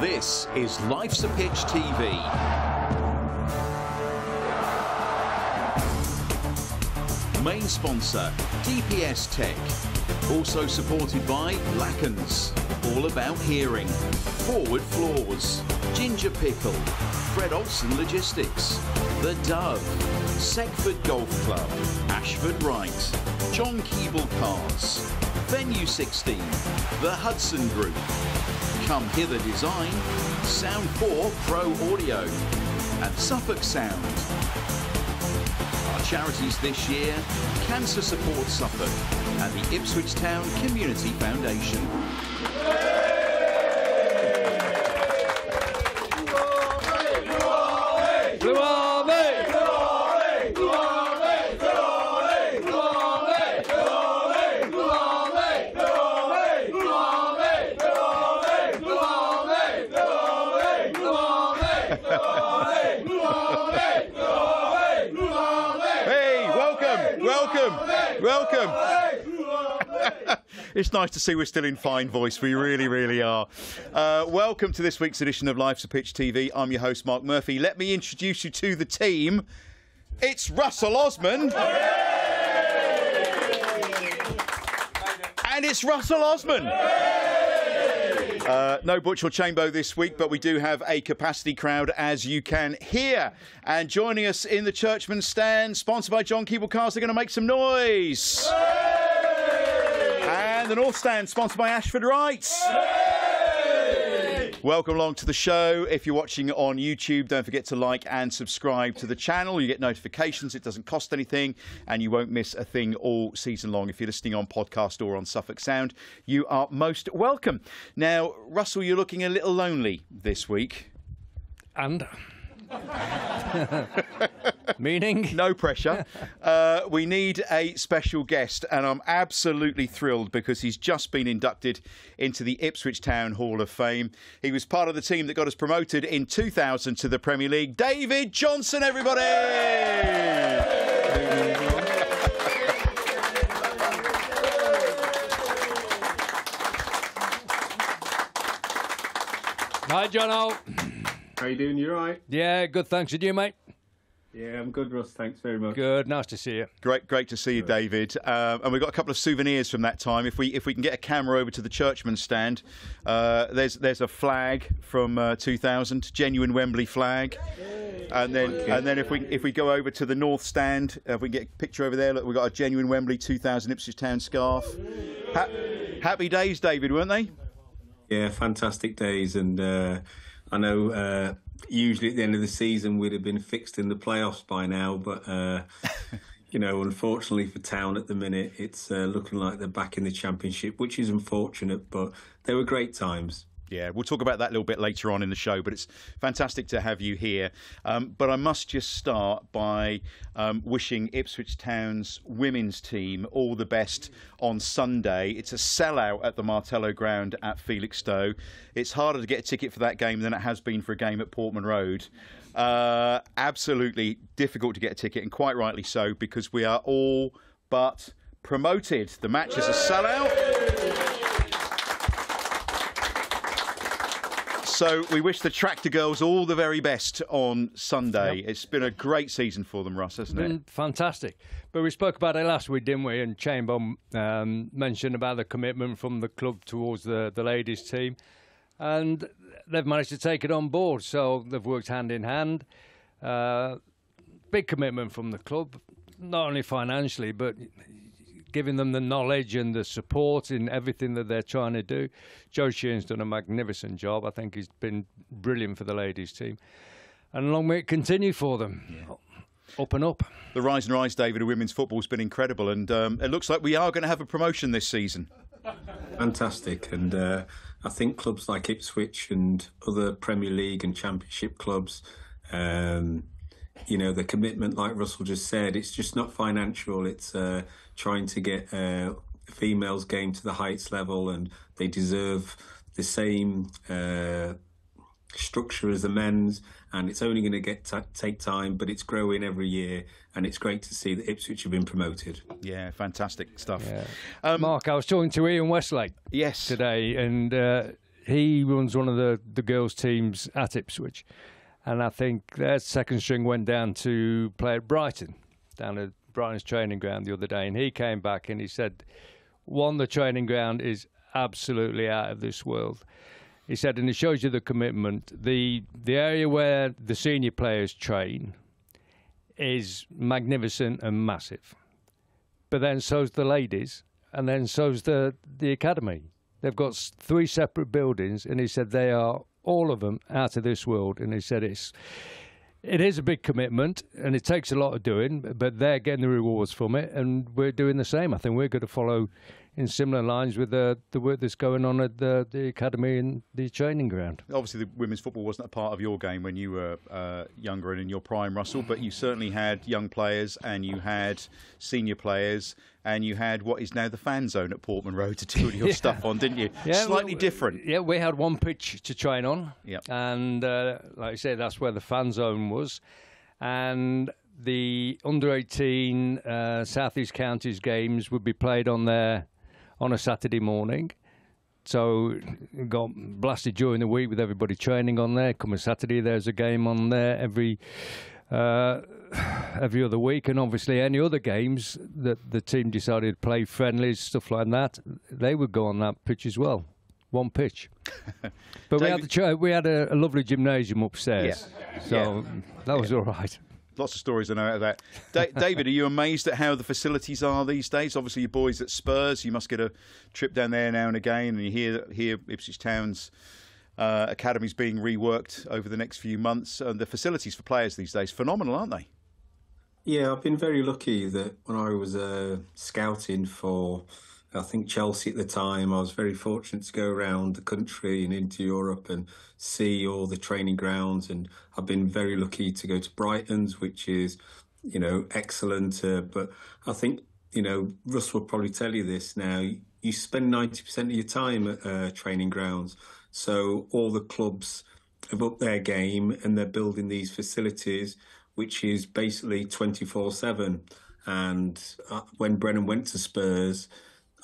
This is Life's a Pitch TV. Main sponsor, DPS Tech. Also supported by Lackens, all about hearing. Forward Floors, Ginger Pickle, Fred Olsen Logistics, The Dove, Segford Golf Club, Ashford Wright, John Keeble Cars, Venue 16, The Hudson Group, Come Hither Design, Sound 4 Pro Audio, and Suffolk Sound. Our charities this year, Cancer Support Suffolk and the Ipswich Town Community Foundation. Welcome. It's nice to see we're still in fine voice. We really, really are. Welcome to this week's edition of Life's a Pitch TV. I'm your host, Mark Murphy. Let me introduce you to the team. It's Russell Osman. And it's Russell Osman. No Butch or Chambo this week, but we do have a capacity crowd, as you can hear. And joining us in the Churchman stand, sponsored by John Keeble Cars, they're going to make some noise. And the North stand, sponsored by Ashford Wright. Welcome along to the show. If you're watching on YouTube, don't forget to like and subscribe to the channel. You get notifications. It doesn't cost anything, and you won't miss a thing all season long. If you're listening on podcast or on Suffolk Sound, you are most welcome. Now, Russell, you're looking a little lonely this week. And? Meaning? No pressure. We need a special guest, and I'm absolutely thrilled because he's just been inducted into the Ipswich Town Hall of Fame. He was part of the team that got us promoted in 2000 to the Premier League. David Johnson, everybody! Hi, Jono. How you doing? You all right? Yeah, good, thanks. And you, mate? Yeah, I'm good, Russ. Thanks very much. Good, nice to see you. Great to see you, David. And we've got a couple of souvenirs from that time. If we can get a camera over to the Churchman stand, there's a flag from 2000, genuine Wembley flag. And then if we go over to the North stand, if we can get a picture over there, look, we've got a genuine Wembley 2000 Ipswich Town scarf. Happy days, David, weren't they? Yeah, fantastic days, and I know usually at the end of the season we'd have been fixed in the playoffs by now, but you know, unfortunately for Town at the minute, it's looking like they're back in the Championship, which is unfortunate, but they were great times. Yeah, we'll talk about that a little bit later on in the show, but it's fantastic to have you here. But I must just start by wishing Ipswich Town's women's team all the best on Sunday. It's a sellout at the Martello Ground at Felixstowe. It's harder to get a ticket for that game than it has been for a game at Portman Road. Absolutely difficult to get a ticket, and quite rightly so, because we are all but promoted. The match is a sellout. So we wish the Tractor Girls all the very best on Sunday. Yep. It's been a great season for them, Russ, hasn't it? Fantastic. But we spoke about it last week, didn't we? And Chamber mentioned about the commitment from the club towards the ladies' team. And they've managed to take it on board. So they've worked hand in hand. Big commitment from the club, not only financially, but giving them the knowledge and the support in everything that they're trying to do. Joe Sheehan's done a magnificent job. I think he's been brilliant for the ladies' team. And long may it continue for them. Yeah. Up and up. The rise and rise, David, of women's football has been incredible. And it looks like we are going to have a promotion this season. Fantastic. And I think clubs like Ipswich and other Premier League and Championship clubs, you know, the commitment, like Russell just said, it's just not financial. It's trying to get females game to the heights level, and they deserve the same structure as the men's. And it's only going to take time, but it's growing every year, and it's great to see that Ipswich have been promoted. Yeah, fantastic stuff. Yeah. Mark, I was talking to Ian Westlake today, and he runs one of the girls' teams at Ipswich. And I think their second string went down to play at Brighton, down at Brighton's training ground the other day. And he came back and he said, one, the training ground is absolutely out of this world. He said, and it shows you the commitment. The area where the senior players train is magnificent and massive. But then so's the ladies, and then so's the academy. They've got 3 separate buildings, and he said they are, all of them, out of this world. And he said it is a big commitment, and it takes a lot of doing, but they're getting the rewards from it, and we're doing the same. I think we're going to follow in similar lines with the work that's going on at the academy and the training ground. Obviously, the women's football wasn't a part of your game when you were younger and in your prime, Russell, but you certainly had young players and you had senior players and you had what is now the fan zone at Portman Road to do all your stuff on, didn't you? Yeah, Slightly different. Yeah, we had one pitch to train on. Yep. And like I say, that's where the fan zone was. And the under-18 South East Counties games would be played on there on a Saturday morning. So it got blasted during the week with everybody training on there. Coming Saturday, there's a game on there every other week. And obviously any other games that the team decided to play, friendlies, stuff like that, they would go on that pitch as well. One pitch. But we had a lovely gymnasium upstairs. Yeah. So that was all right. Lots of stories I know out of that. David, are you amazed at how the facilities are these days? Obviously, your boys at Spurs, you must get a trip down there now and again, and you hear Ipswich Town's academy's being reworked over the next few months. The facilities for players these days, phenomenal, aren't they? Yeah, I've been very lucky that when I was scouting for, I think, Chelsea at the time, I was very fortunate to go around the country and into Europe and see all the training grounds. And I've been very lucky to go to Brighton's, which is, excellent. But I think, Russ will probably tell you this now, you spend 90% of your time at training grounds. So all the clubs have upped their game and they're building these facilities, which is basically 24/7. And when Brennan went to Spurs,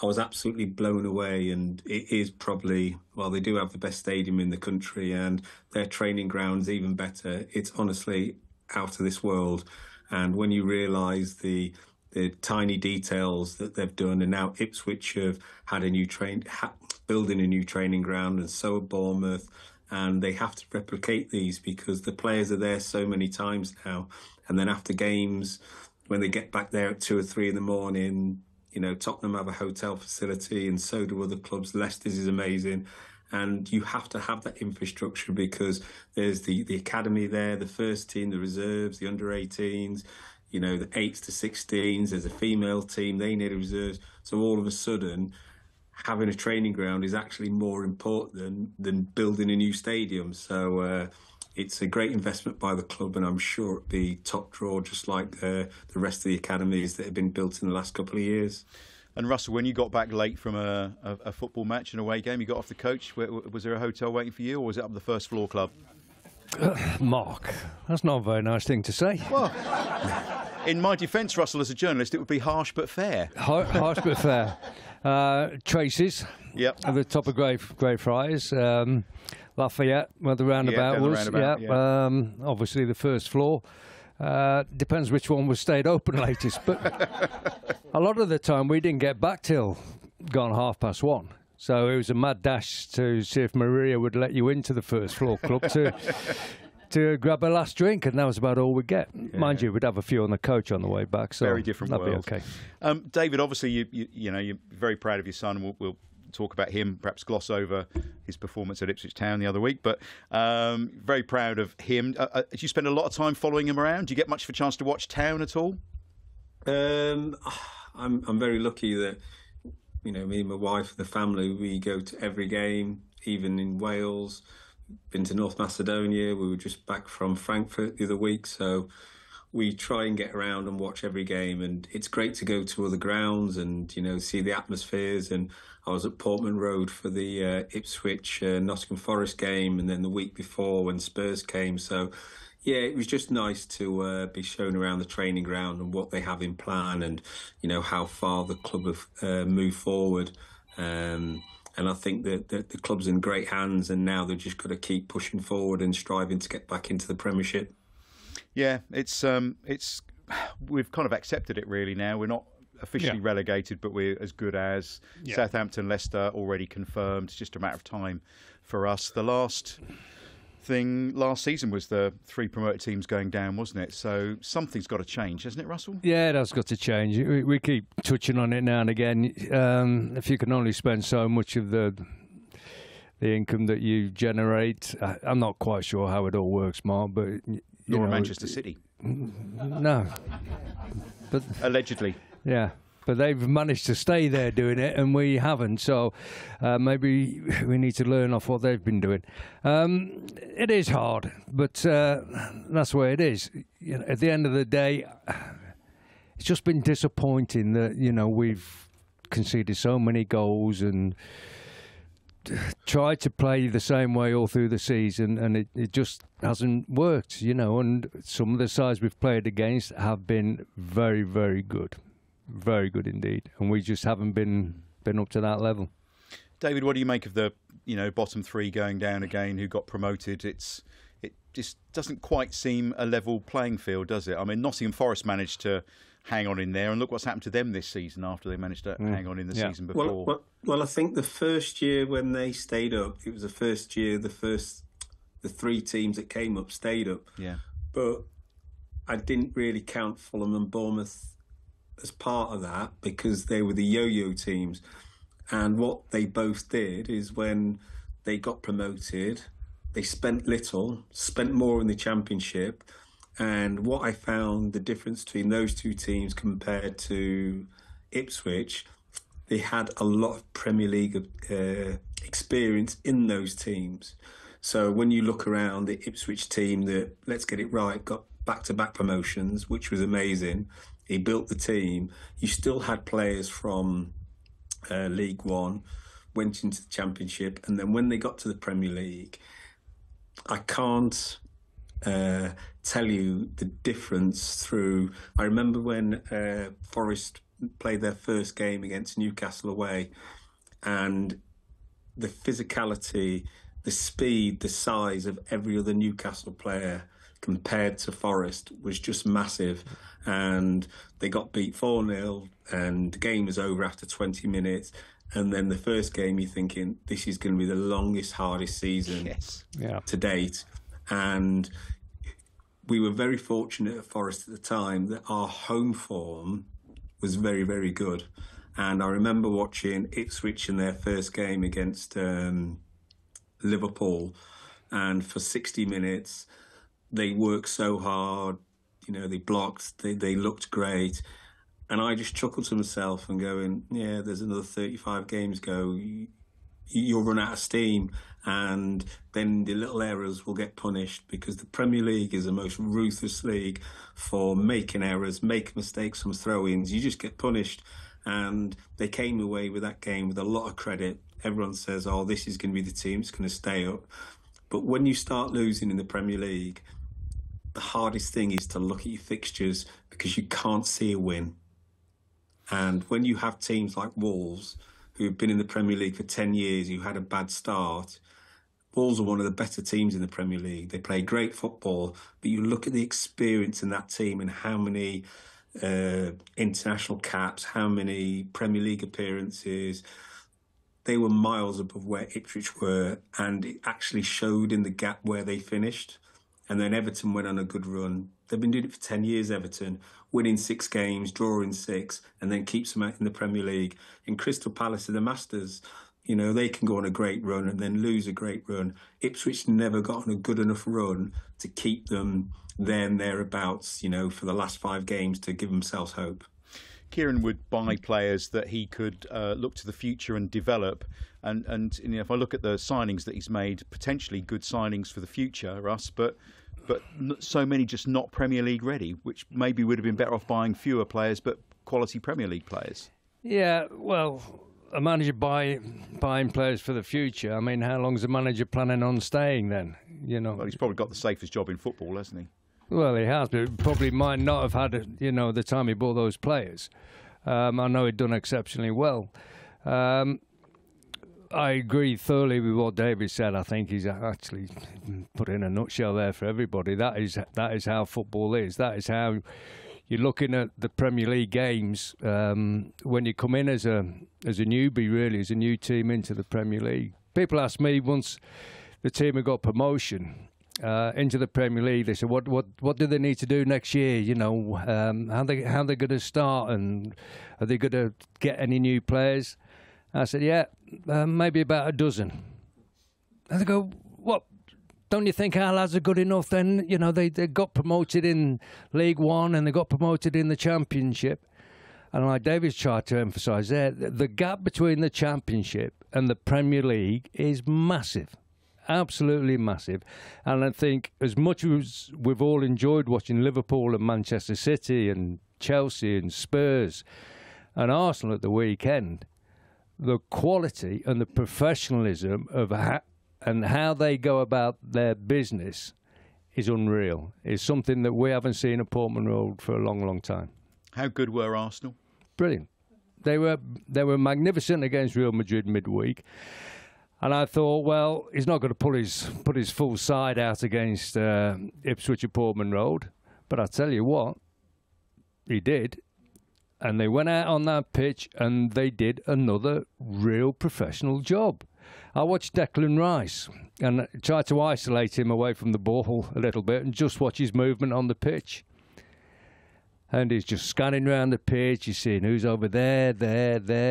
I was absolutely blown away, and it is probably, well, they do have the best stadium in the country and their training ground's even better. It's honestly out of this world. And when you realise the tiny details that they've done, and now Ipswich have had building a new training ground, and so have Bournemouth, and they have to replicate these because the players are there so many times now. And then after games, when they get back there at 2 or 3 in the morning, Tottenham have a hotel facility and so do other clubs. Leicester's is amazing. And you have to have that infrastructure because there's the academy there, the first team, the reserves, the under-18s, the 8s to 16s. There's a female team, they need reserves. So all of a sudden, having a training ground is actually more important than building a new stadium. So it's a great investment by the club, and I'm sure it'll be top draw, just like the rest of the academies that have been built in the last couple of years. And Russell, when you got back late from a football match, an away game, you got off the coach, was there a hotel waiting for you, or was it up the first floor club? Mark, that's not a very nice thing to say. Well, in my defence, Russell, as a journalist, it would be harsh but fair. Harsh but fair. Tracy's, yep, at the top of Greyfriars. Lafayette, where the roundabout was. Obviously the first floor. Depends which one was stayed open latest. But a lot of the time we didn't get back till gone 1:30. So it was a mad dash to see if Maria would let you into the first floor club to grab a last drink, and that was about all we'd get. Yeah. Mind you, we'd have a few on the coach on the way back. So very different that'd world. Be okay. David, obviously you're very proud of your son. We'll talk about him, perhaps gloss over his performance at Ipswich Town the other week, but very proud of him. Did you spend a lot of time following him around? Do you get much of a chance to watch Town at all? I'm very lucky that me and my wife and the family, we go to every game, even in Wales. Been to North Macedonia. We were just back from Frankfurt the other week, so we try and get around and watch every game, and it's great to go to other grounds and see the atmospheres. And I was at Portman Road for the Ipswich Nottingham Forest game, and then the week before when Spurs came. So yeah, it was just nice to be shown around the training ground and what they have in plan, and how far the club have moved forward. And I think that the club's in great hands, and now they've just got to keep pushing forward and striving to get back into the Premiership. Yeah, it's we've kind of accepted it really now. We're not officially relegated, but we're as good as Southampton, Leicester already confirmed. It's just a matter of time for us. The last thing last season was the 3 promoted teams going down, wasn't it? So something's got to change, hasn't it, Russell? Yeah, that's got to change. We keep touching on it now and again. If you can only spend so much of the income that you generate, I'm not quite sure how it all works, Mark, but Nor Manchester City. No, but allegedly. Yeah. But they've managed to stay there doing it, and we haven't. So maybe we need to learn off what they've been doing. It is hard, but that's the way it is. You know, at the end of the day, it's just been disappointing that we've conceded so many goals and tried to play the same way all through the season, and it just hasn't worked. And some of the sides we've played against have been very, very good. Very good indeed, and we just haven't been up to that level. David, what do you make of the bottom 3 going down again who got promoted? It just doesn't quite seem a level playing field, does it? I mean, Nottingham Forest managed to hang on in there, and look what's happened to them this season after they managed to hang on in the season before. Well, I think the first year when they stayed up, it was the first year the 3 teams that came up stayed up. Yeah, but I didn't really count Fulham and Bournemouth as part of that because they were the yo-yo teams. And what they both did is when they got promoted, they spent more in the Championship. And what I found the difference between those 2 teams compared to Ipswich, they had a lot of Premier League experience in those teams. So when you look around the Ipswich team that, let's get it right, got back-to-back promotions, which was amazing. He built the team. You still had players from League One, went into the Championship, and then when they got to the Premier League, I can't tell you the difference through... I remember when Forest played their first game against Newcastle away, and the physicality, the speed, the size of every other Newcastle player compared to Forest was just massive. And they got beat 4-0 and the game was over after 20 minutes. And then the first game, you're thinking, this is going to be the longest, hardest season to date. And we were very fortunate at Forest at the time that our home form was very, very good. And I remember watching Ipswich in their first game against Liverpool. And for 60 minutes, they worked so hard. They blocked, they looked great. And I just chuckled to myself and going, yeah, there's another 35 games go. You'll run out of steam. And then the little errors will get punished because the Premier League is the most ruthless league for making errors, making mistakes from throw-ins. You just get punished. And they came away with that game with a lot of credit. Everyone says, oh, this is going to be the team that's going to stay up. But when you start losing in the Premier League, the hardest thing is to look at your fixtures because you can't see a win. And when you have teams like Wolves, who have been in the Premier League for 10 years, who had a bad start, Wolves are one of the better teams in the Premier League. They play great football, but you look at the experience in that team and how many international caps, how many Premier League appearances. They were miles above where Ipswich were, and it actually showed in the gap where they finished. And then Everton went on a good run. They've been doing it for 10 years, Everton, winning 6 games, drawing 6, and then keeps them out in the Premier League. In Crystal Palace are the masters. They can go on a great run and then lose a great run. Ipswich never got on a good enough run to keep them there and thereabouts, for the last 5 games to give themselves hope. Kieran would buy players that he could look to the future and develop. And if I look at the signings that he's made, potentially good signings for the future, Russ, but so many just not Premier League ready, which maybe would have been better off buying fewer players, but quality Premier League players. Yeah, well, a manager buying players for the future. I mean, how long is a manager planning on staying then? Well, he's probably got the safest job in football, hasn't he? Well, he has, but he probably might not have had, the time he bought those players. I know he'd done exceptionally well. I agree thoroughly with what David said. I think he's actually put in a nutshell there for everybody. That is how football is. That is how you're looking at the Premier League games when you come in as a newbie, really, as a new team into the Premier League. People ask me once the team have got promotion into the Premier League, they said, what do they need to do next year? You know, how they going to start, and are they going to get any new players? I said, yeah, maybe about a dozen. And they go, what? Don't you think our lads are good enough then? You know, they got promoted in League One and they got promoted in the Championship. And like David's tried to emphasise there, the gap between the Championship and the Premier League is massive. Absolutely massive. And I think as much as we've all enjoyed watching Liverpool and Manchester City and Chelsea and Spurs and Arsenal at the weekend, the quality and the professionalism of how they go about their business is unreal. It's something that we haven't seen at Portman Road for a long, long time. How good were Arsenal? Brilliant. They were magnificent against Real Madrid midweek. And I thought, well, he's not going to put his full side out against Ipswich at Portman Road. But I tell you what, he did. And they went out on that pitch and they did another real professional job. I watched Declan Rice and tried to isolate him away from the ball a little bit and just watch his movement on the pitch. And he's just scanning around the pitch. You're seeing who's over there,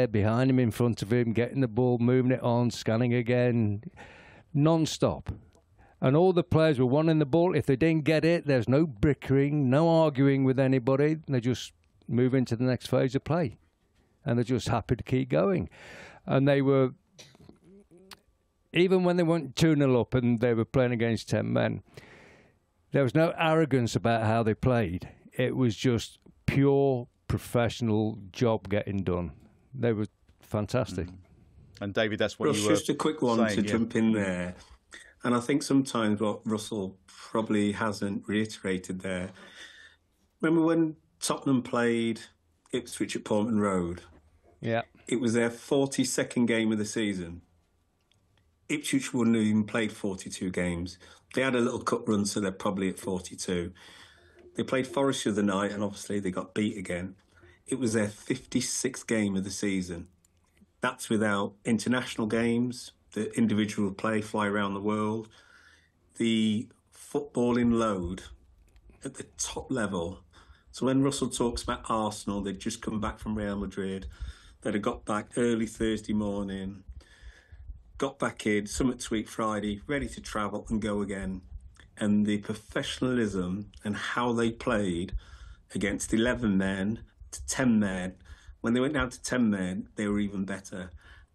behind him, in front of him, getting the ball, moving it on, scanning again, non-stop. And all the players were wanting the ball. If they didn't get it, there's no bickering, no arguing with anybody. They just move into the next phase of play. And they're just happy to keep going. And they were, even when they went 2-0 up and they were playing against 10 men, there was no arrogance about how they played. It was just pure professional job getting done. They were fantastic. And David, that's what Russ, you were just a quick one saying, to jump in there. And I think sometimes what Russell probably hasn't reiterated there. Remember when Tottenham played Ipswich at Portman Road? Yeah. It was their 42nd game of the season. Ipswich wouldn't have even played 42 games. They had a little cup run, so they're probably at 42. They played Forest the other night, and obviously they got beat again. It was their 56th game of the season. That's without international games, the individual play, fly around the world. The footballing load at the top level. So when Russell talks about Arsenal, they'd just come back from Real Madrid. They'd have got back early Thursday morning, got back in, Summit Sweet Friday, ready to travel and go again. And the professionalism and how they played against 11 men to 10 men. When they went down to 10 men, they were even better.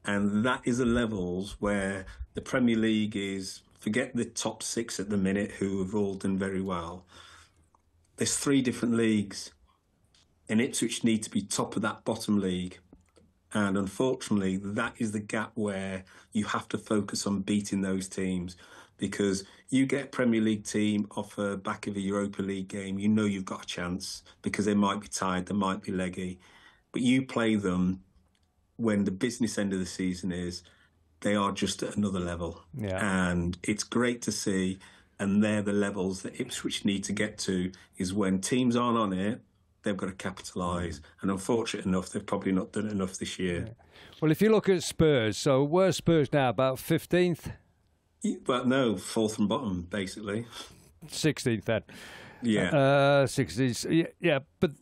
And that is the levels where the Premier League is, forget the top 6 at the minute who have all done very well. There's 3 different leagues, and Ipswich need to be top of that bottom league. And unfortunately, that is the gap where you have to focus on beating those teams. Because you get a Premier League team off the back of a Europa League game, you know you've got a chance because they might be tired, they might be leggy. But you play them when the business end of the season is, they are just at another level. Yeah. And it's great to see, and they're the levels that Ipswich need to get to, is when teams aren't on it, they've got to capitalise. And unfortunate enough, they've probably not done enough this year. Yeah. Well, if you look at Spurs, so where's Spurs now? About 15th? Well, no, 4th from bottom, basically. 16th then. Yeah. 16th. Yeah, but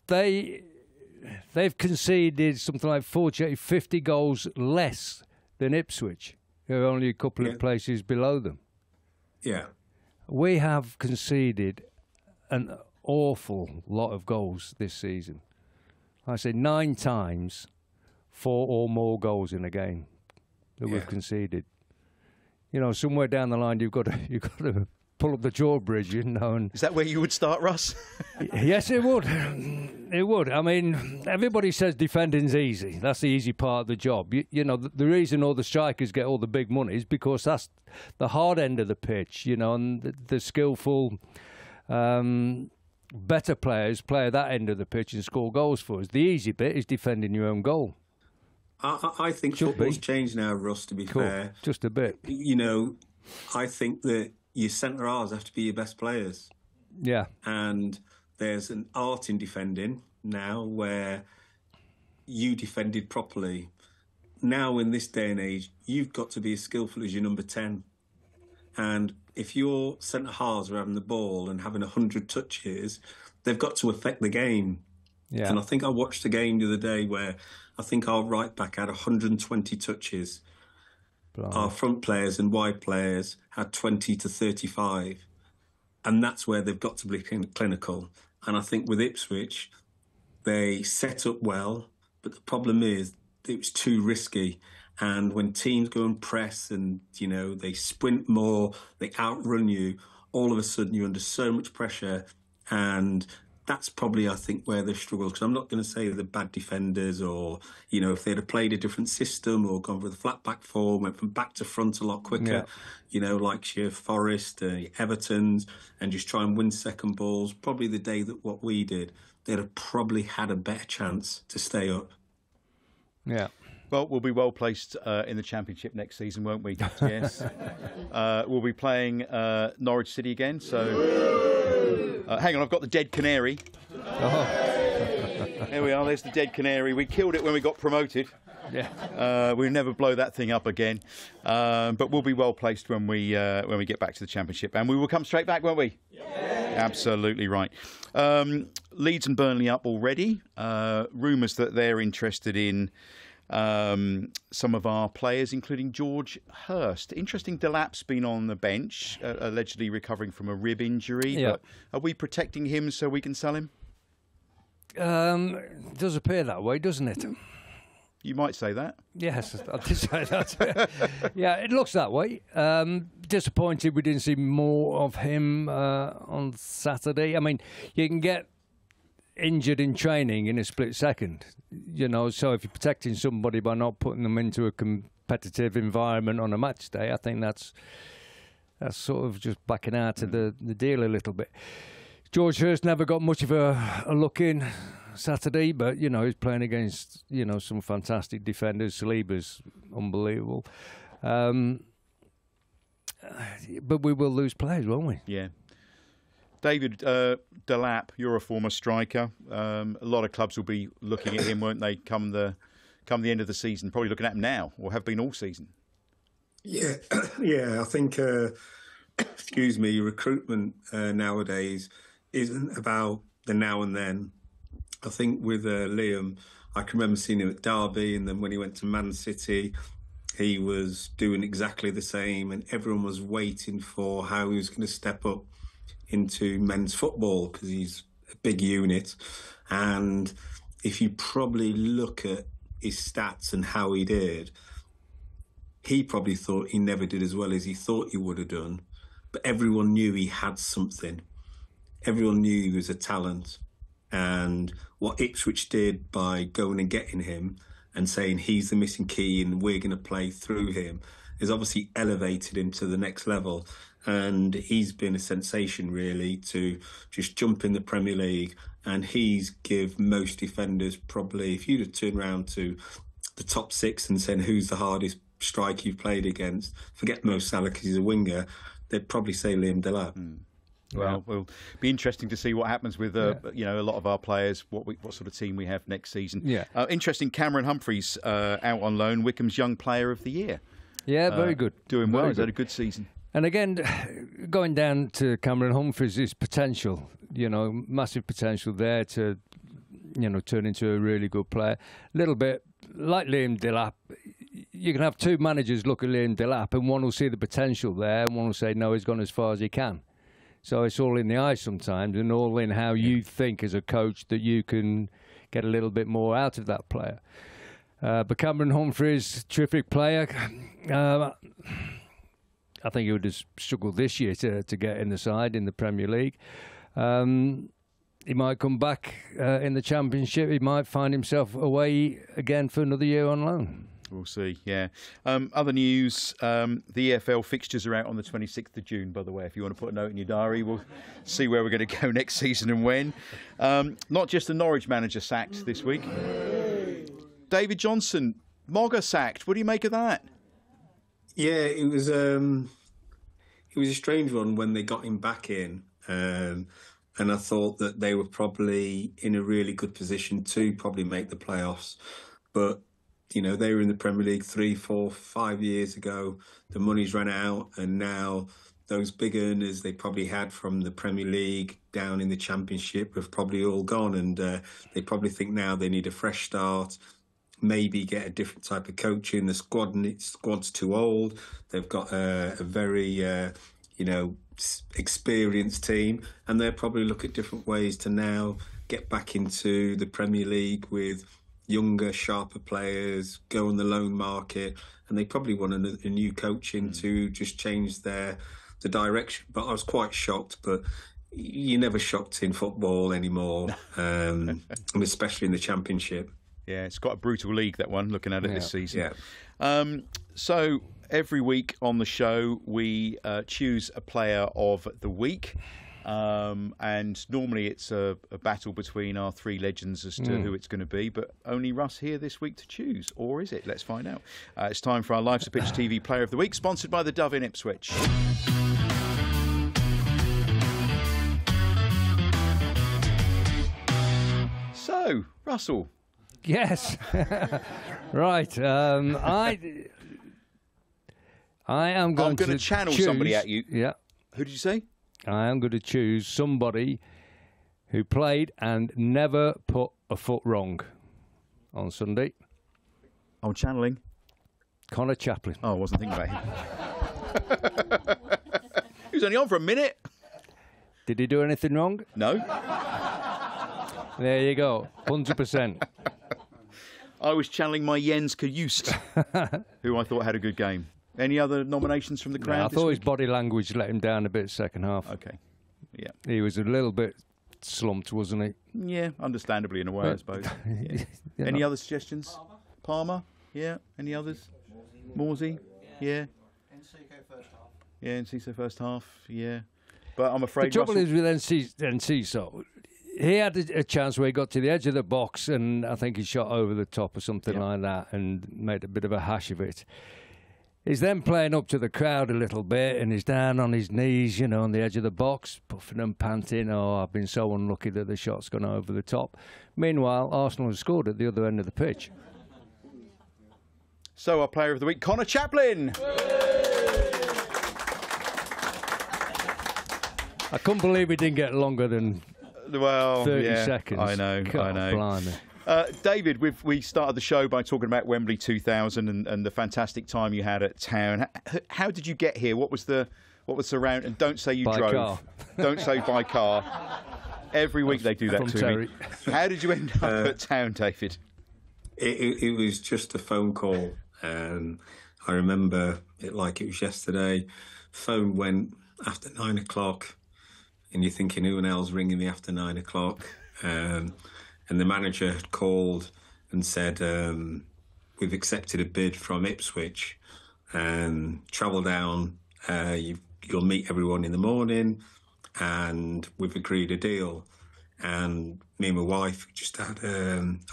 they've conceded something like 48, 50 goals less than Ipswich, who are only a couple of places below them. Yeah. We have conceded an awful lot of goals this season. I say 9 times, 4 or more goals in a game that we've conceded. You know, somewhere down the line, you've got to pull up the drawbridge, you know. And Is that where you would start, Russ? yes, it would. It would. I mean, everybody says defending's easy. That's the easy part of the job. You know, the reason all the strikers get all the big money is because that's the hard end of the pitch, you know, and the skillful, better players play at that end of the pitch and score goals for us. The easy bit is defending your own goal. I think football's changed now, Russ, to be fair. Just a bit. You know, I think that your centre halves have to be your best players. Yeah. And there's an art in defending now where you defended properly. Now, in this day and age, you've got to be as skillful as your number 10. And if your centre halves are having the ball and having 100 touches, they've got to affect the game. Yeah. And I think I watched a game the other day where I think our right back had 120 touches. Blimey. Our front players and wide players had 20 to 35. And that's where they've got to be clinical. And I think with Ipswich, they set up well, but the problem is it was too risky. And when teams go and press and, you know, they sprint more, they outrun you, all of a sudden you're under so much pressure. And that's probably, I think, where they've struggled. Because I'm not going to say they're bad defenders or, you know, if they'd have played a different system or gone with a flat back four, went from back to front a lot quicker, you know, like your Forest, Everton's, and just try and win second balls, probably the day that what we did, they'd have probably had a better chance to stay up. Yeah. Well, we'll be well placed in the Championship next season, won't we? Yes. We'll be playing Norwich City again. So, hang on, I've got the dead canary. There we are. There's the dead canary. We killed it when we got promoted. Yeah. We'll never blow that thing up again. But we'll be well placed when we get back to the Championship, and we will come straight back, won't we? Yeah. Absolutely right. Leeds and Burnley up already. Rumours that they're interested in some of our players, including George Hurst. Interesting, Delap's been on the bench, allegedly recovering from a rib injury. Yeah. But are we protecting him so we can sell him? It does appear that way, doesn't it? You might say that. Yes, I did say that. Yeah, it looks that way. Disappointed we didn't see more of him on Saturday. I mean, you can get injured in training in a split second, you know, so if you're protecting somebody by not putting them into a competitive environment on a match day, I think that's sort of just backing out of the deal a little bit. George Hurst never got much of a look in Saturday, but, you know, he's playing against, you know, some fantastic defenders. Saliba's unbelievable. But we will lose players, won't we? Yeah. David Delap, you're a former striker. A lot of clubs will be looking at him, won't they, come the end of the season? Probably looking at him now, or have been all season. Yeah, yeah. I think, excuse me, recruitment nowadays isn't about the now and then. I think with Liam, I can remember seeing him at Derby, and then when he went to Man City, he was doing exactly the same, and everyone was waiting for how he was going to step up into men's football because he's a big unit. And if you probably look at his stats and how he did, he probably thought he never did as well as he thought he would have done. But everyone knew he had something. Everyone knew he was a talent. And what Ipswich did by going and getting him and saying he's the missing key and we're going to play through him has obviously elevated him to the next level. And he's been a sensation, really, to just jump in the Premier League. And he's give most defenders probably, if you'd have turned around to the top six and said who's the hardest striker you've played against, forget Mo Salah because he's a winger, they'd probably say Liam Delap. Well, it'll be interesting to see what happens with you know, a lot of our players, what sort of team we have next season. Yeah. Interesting, Cameron Humphreys out on loan, Wycombe's Young Player of the Year. Yeah, very good. Doing well. He's had a good season. And again, going down to Cameron Humphreys is potential, you know, massive potential there to, you know, turn into a really good player. A little bit like Liam Delap. You can have two managers look at Liam Delap and one will see the potential there and one will say, no, he's gone as far as he can. So it's all in the eye sometimes and all in how you think as a coach that you can get a little bit more out of that player. But Cameron Humphreys, terrific player. I think he would have struggled this year to get in the side in the Premier League. He might come back in the Championship. He might find himself away again for another year on loan. We'll see, yeah. Other news, the EFL fixtures are out on the 26th of June, by the way. If you want to put a note in your diary, we'll see where we're going to go next season and when. Not just the Norwich manager sacked this week. David Johnson Mogger sacked. What do you make of that? Yeah, it was a strange one when they got him back in. And I thought that they were probably in a really good position to probably make the playoffs. But, you know, they were in the Premier League 3, 4, 5 years ago. The money's run out, and now those big earners they probably had from the Premier League down in the Championship have probably all gone, and they probably think now they need a fresh start, maybe get a different type of coaching. The squad's too old. They've got a very, experienced team, and they'll probably look at different ways to now get back into the Premier League with younger, sharper players, go on the loan market, and they probably want a new coaching to just change the direction. But I was quite shocked, but you're never shocked in football anymore, and especially in the Championship. Yeah, it's quite a brutal league, that one, looking at it this season. Yeah. So every week on the show, we choose a player of the week. And normally it's a battle between our three legends as to who it's going to be, but only Russ here this week to choose. Or is it? Let's find out. It's time for our Life's a Pitch TV Player of the Week, sponsored by the Dove in Ipswich. So, Russell. Yes. Right. I am going to channel choose, somebody at you. Yeah. Who did you say? I am going to choose somebody who played and never put a foot wrong on Sunday. I'm channeling. Conor Chaplin. Oh, I wasn't thinking about him. He was only on for a minute. Did he do anything wrong? No. There you go. 100%. I was channeling my Jens Kajust, who I thought had a good game. Any other nominations from the crowd? No, I thought week? his body language let him down a bit second half. Okay. Yeah. He was a little bit slumped, wasn't he? Yeah, understandably in a way, I suppose. Yeah. Any other suggestions? Palmer? Yeah. Any others? Morsey? Yeah. Enciso first half. Yeah, Enciso first half. Yeah. But I'm afraid the trouble is with Enciso, he had a chance where he got to the edge of the box and I think he shot over the top or something like that and made a bit of a hash of it. He's then playing up to the crowd a little bit and he's down on his knees, on the edge of the box, puffing and panting. Oh, I've been so unlucky that the shot's gone over the top. Meanwhile, Arsenal have scored at the other end of the pitch. So our player of the week, Conor Chaplin. I couldn't believe he didn't get longer than 30 seconds. I know. Blimey. David, we started the show by talking about Wembley 2000 and the fantastic time you had at Town. How did you get here? What was the round? And don't say you by drove. Car. Don't say by car. Every week they do that to Terry. me. How did you end up at Town, David? It was just a phone call. I remember it like it was yesterday. Phone went after 9 o'clock, and you're thinking, who the hell's ringing me after 9 o'clock? And the manager had called and said, we've accepted a bid from Ipswich. Travel down, you'll meet everyone in the morning, and we've agreed a deal. And me and my wife just had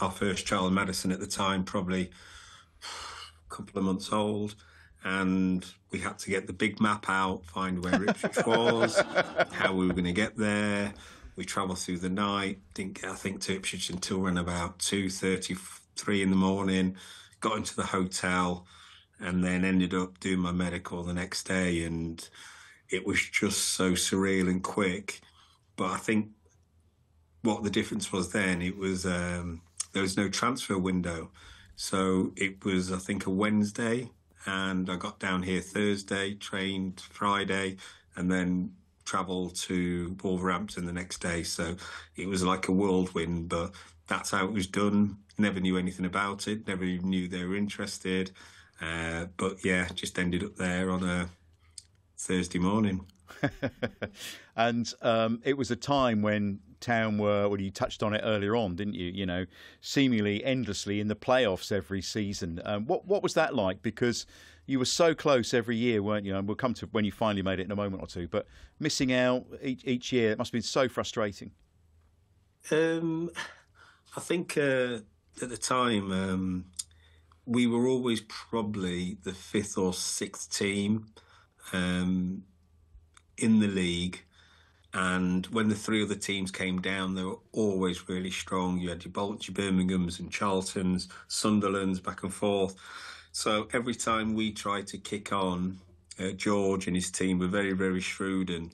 our first child, Madison, at the time, probably a couple of months old. And we had to get the big map out, find where Ipswich was, how we were going to get there. We travelled through the night, didn't get, I think, to Ipswich until around about 2:33 in the morning, got into the hotel, and then ended up doing my medical the next day. And it was just so surreal and quick. But I think what the difference was then, it was there was no transfer window. So it was, I think, a Wednesday, and I got down here Thursday, trained Friday, and then travelled to Wolverhampton the next day. So it was like a whirlwind, but that's how it was done. Never knew anything about it, never even knew they were interested. But yeah, just ended up there on a Thursday morning. And it was a time when Town were, well, you touched on it earlier on, didn't you? Seemingly endlessly in the playoffs every season. What was that like? Because you were so close every year, weren't you? And we'll come to when you finally made it in a moment or two. But missing out each year, it must have been so frustrating. I think at the time, we were always probably the 5th or 6th team in the league. And when the 3 other teams came down, they were always really strong. You had your Boltons, your Birminghams and Charltons, Sunderlands, back and forth. So every time we tried to kick on, George and his team were very, very shrewd, and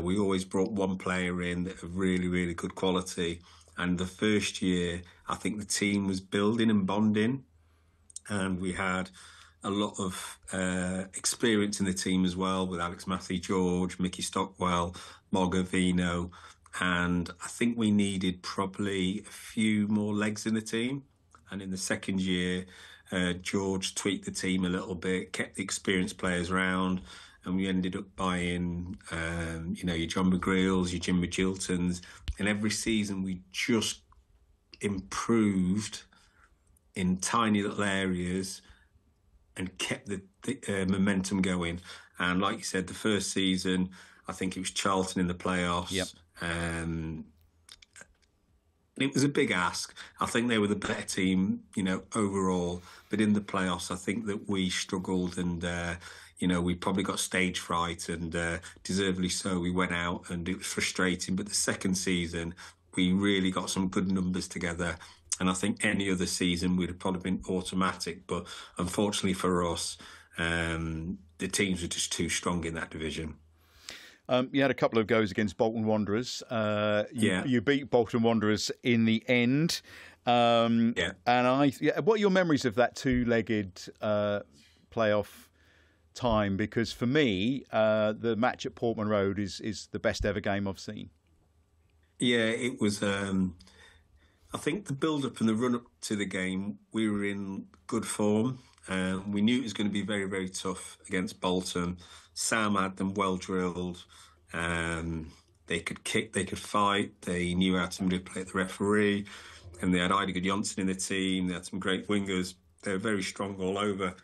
we always brought one player in that of really, really good quality. And the first year, I think the team was building and bonding, and we had a lot of experience in the team as well, with Alex Matthew George, Mickey Stockwell, Margo Vino, and I think we needed probably a few more legs in the team. And in the second year, George tweaked the team a little bit, kept the experienced players around, and we ended up buying, your John McGreals, your Jim Magiltons, and every season we just improved in tiny little areas and kept the momentum going. And like you said, the first season, I think it was Charlton in the playoffs. Yep. It was a big ask. I think they were the better team, overall. But in the playoffs, I think that we struggled, and we probably got stage fright, and deservedly so. We went out, and it was frustrating. But the second season, we really got some good numbers together. And I think any other season would have probably been automatic. But unfortunately for us, the teams were just too strong in that division. You had a couple of goes against Bolton Wanderers. You beat Bolton Wanderers in the end. And what are your memories of that two-legged playoff time? Because for me, the match at Portman Road is the best ever game I've seen. Yeah, it was. I think the build-up and the run-up to the game, we were in good form. We knew it was going to be very, very tough against Bolton. Sam had them well drilled. They could kick, they could fight. They knew how to manipulate the referee. And they had Ida Gudjonsson in the team. They had some great wingers. They were very strong all over.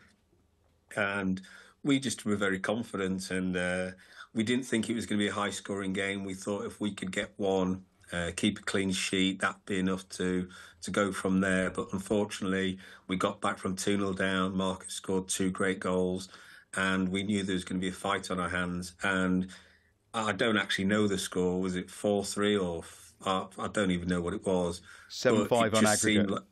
And we just were very confident. And we didn't think it was going to be a high-scoring game. We thought if we could get one, keep a clean sheet, that'd be enough to go from there. But unfortunately, we got back from 2-0 down. Marcus scored 2 great goals, and we knew there was going to be a fight on our hands. And I don't actually know the score. Was it 4-3 or I don't even know what it was. 7-5 on aggregate.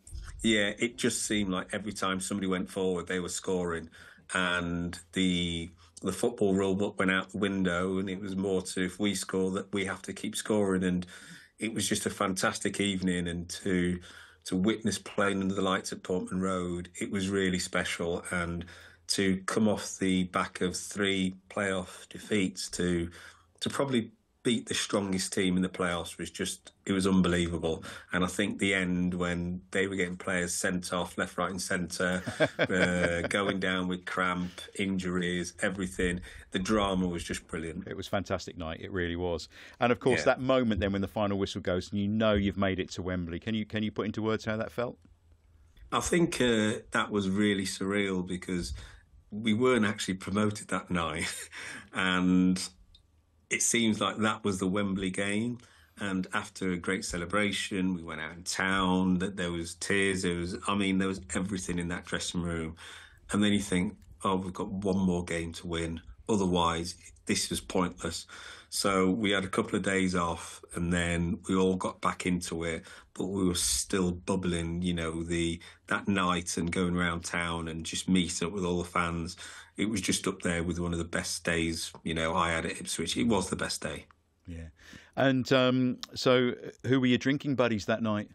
It just seemed like every time somebody went forward, they were scoring, and the football rule book went out the window, and it was more to, if we score, that we have to keep scoring. And it was just a fantastic evening, and to witness playing under the lights at Portman Road, it was really special. And to come off the back of 3 playoff defeats to probably beat the strongest team in the playoffs it was unbelievable. And I think the end, when they were getting players sent off left, right and centre, going down with cramp, injuries, everything, the drama was just brilliant. It was a fantastic night, it really was. And of course, that moment then when the final whistle goes and you've made it to Wembley, can you put into words how that felt? I think that was really surreal, because we weren't actually promoted that night. And it seems like that was the Wembley game. And after a great celebration, we went out in town. That there was tears. There was everything in that dressing room. And then you think, oh, we've got one more game to win. Otherwise, this was pointless. So we had a couple of days off, and then we all got back into it. But we were still bubbling, that night, and going around town and just meeting up with all the fans. It was just up there with one of the best days, I had at Ipswich. It was the best day. Yeah. And so who were your drinking buddies that night?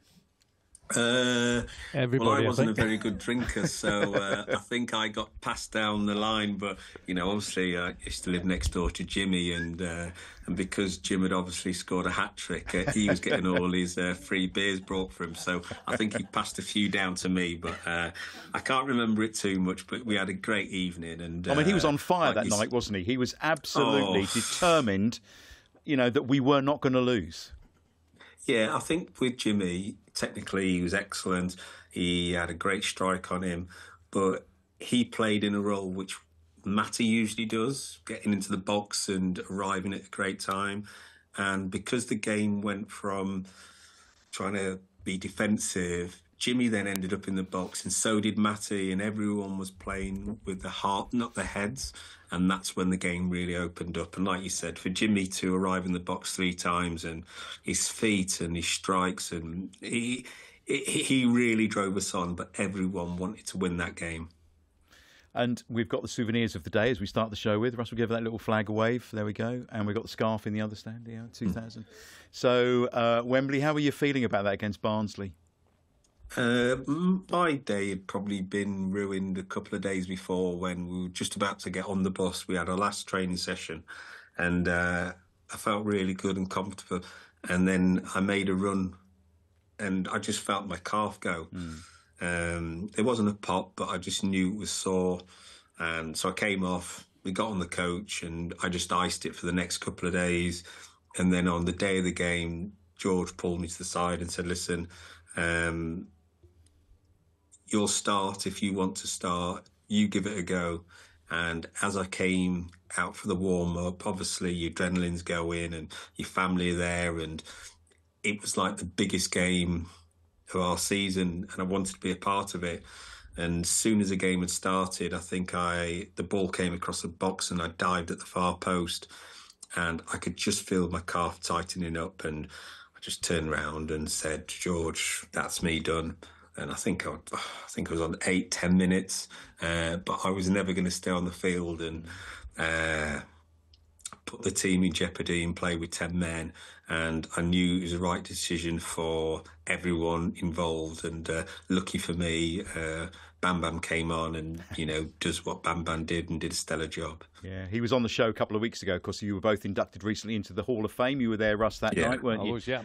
Everybody. Well, I wasn't a very good drinker, so I think I got passed down the line. But obviously, I used to live next door to Jimmy, and because Jim had obviously scored a hat trick, he was getting all his free beers brought for him. So I think he passed a few down to me, but I can't remember it too much. But we had a great evening, and he was on fire that night, wasn't he? He was absolutely determined, that we were not going to lose. Yeah, I think with Jimmy, technically he was excellent. He had a great strike on him, but he played in a role which Matty usually does, getting into the box and arriving at a great time. And because the game went from trying to be defensive Jimmy then ended up in the box, and so did Matty, and everyone was playing with the heart, not the heads. And that's when the game really opened up. And like you said, for Jimmy to arrive in the box 3 times, and his feet and his strikes, and he really drove us on, but everyone wanted to win that game. And we've got the souvenirs of the day as we start the show with. Russell, give that little flag a wave. There we go. And we've got the scarf in the other stand, 2000. So, Wembley, how were you feeling about that against Barnsley? My day had probably been ruined a couple of days before when we were just about to get on the bus. We had our last training session, and I felt really good and comfortable. And then I made a run, and I just felt my calf go. There wasn't a pop, but I just knew it was sore. And so I came off, we got on the coach, and I just iced it for the next couple of days. And then on the day of the game, George pulled me to the side and said, listen, you'll start if you want to start. You give it a go. And as I came out for the warm-up, obviously your adrenaline's going and your family are there, and it was like the biggest game of our season, and I wanted to be a part of it. And as soon as the game had started, I think the ball came across the box and I dived at the far post, and I could just feel my calf tightening up, and I just turned around and said, George, that's me done. And I think I was on 8-10 minutes, but I was never going to stay on the field and put the team in jeopardy and play with 10 men. And I knew it was the right decision for everyone involved. And lucky for me, Bam Bam came on and, does what Bam Bam did and did a stellar job. Yeah, he was on the show a couple of weeks ago. Of course, you were both inducted recently into the Hall of Fame. You were there, Russ, that night, weren't you? I was, yeah.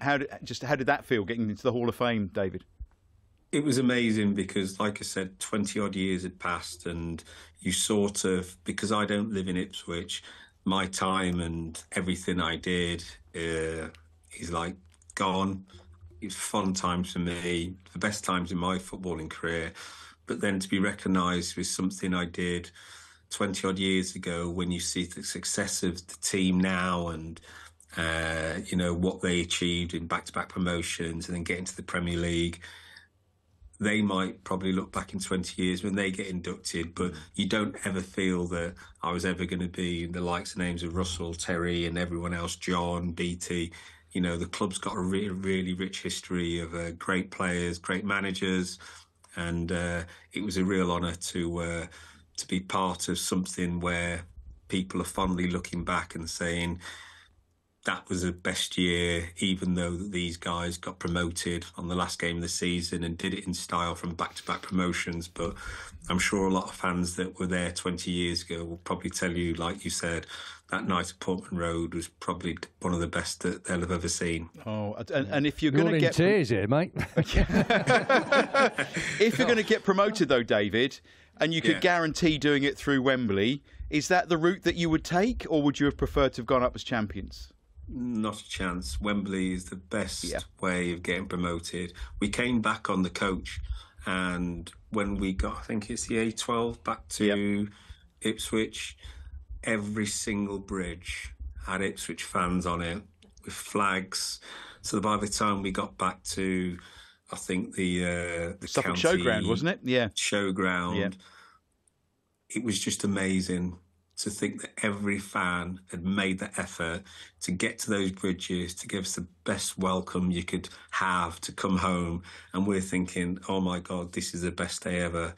How did that feel, getting into the Hall of Fame, David? It was amazing because, like I said, 20-odd years had passed, and you sort of, because I don't live in Ipswich, my time and everything I did is like gone. It was fun times for me, the best times in my footballing career. But then to be recognised with something I did 20-odd years ago, when you see the success of the team now and what they achieved in back-to-back promotions and then getting to the Premier League, they might probably look back in 20 years when they get inducted, but you don't ever feel that I was ever going to be the likes and names of Russell, Terry and everyone else, John, BT. The club's got a really, really rich history of great players, great managers, and it was a real honour to be part of something where people are fondly looking back and saying, that was the best year, even though these guys got promoted on the last game of the season and did it in style from back-to-back promotions. But I'm sure a lot of fans that were there 20 years ago will probably tell you, like you said, that night at Portman Road was probably one of the best that they'll have ever seen. Oh, and if you're going to get tears here, mate. If you're going to get promoted, though, David, and you could guarantee doing it through Wembley, is that the route that you would take, or would you have preferred to have gone up as champions? Not a chance. Wembley is the best way of getting promoted. We came back on the coach, and when we got, I think it's the A12 back to Ipswich, every single bridge had Ipswich fans on it with flags. So by the time we got back to, I think the Suffolk county Showground, wasn't it? Yeah, Showground. It was just amazing to think that every fan had made the effort to get to those bridges, to give us the best welcome you could have to come home. And we're thinking, oh my God, this is the best day ever.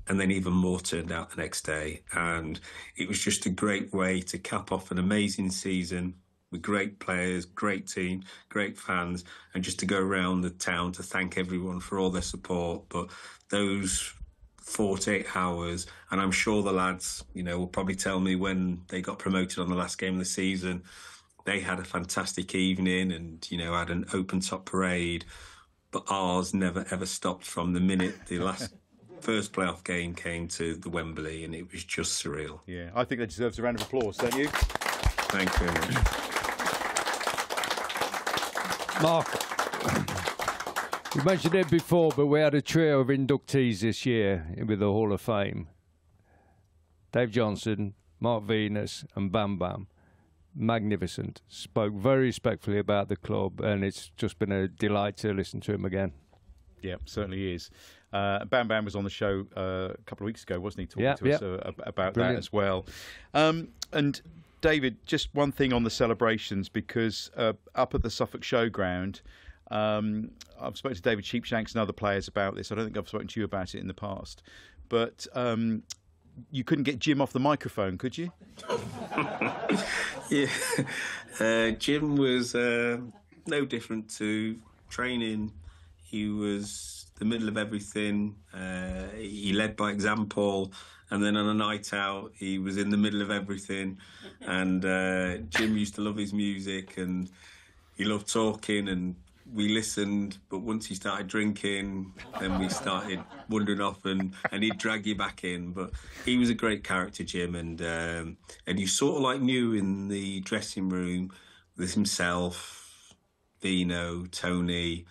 And then even more turned out the next day. And it was just a great way to cap off an amazing season with great players, great team, great fans, and just to go around the town to thank everyone for all their support. But those 48 hours, and I'm sure the lads, will probably tell me when they got promoted on the last game of the season, they had a fantastic evening and, had an open top parade, but ours never ever stopped from the minute the last first playoff game came to the Wembley, and it was just surreal. Yeah, I think that deserves a round of applause, don't you? Thank you very much. Mark, you mentioned it before, but we had a trio of inductees this year with the Hall of Fame. Dave Johnson, Mark Venus and Bam Bam. Magnificent. Spoke very respectfully about the club, and it's just been a delight to listen to him again. Yeah, certainly is. Bam Bam was on the show a couple of weeks ago, wasn't he, talking to us about Brilliant. that as well. And David, just one thing on the celebrations, because up at the Suffolk Showground, I've spoken to David Sheepshanks and other players about this. I don't think I've spoken to you about it in the past. But you couldn't get Jim off the microphone, could you? Yeah. Jim was no different to training. He was the middle of everything. He led by example. And then on a night out, he was in the middle of everything. And Jim used to love his music, and he loved talking, and we listened. But once he started drinking, then we started wandering off, and he'd drag you back in. But he was a great character, Jim, and you sort of like knew in the dressing room with himself, Vino, Tony,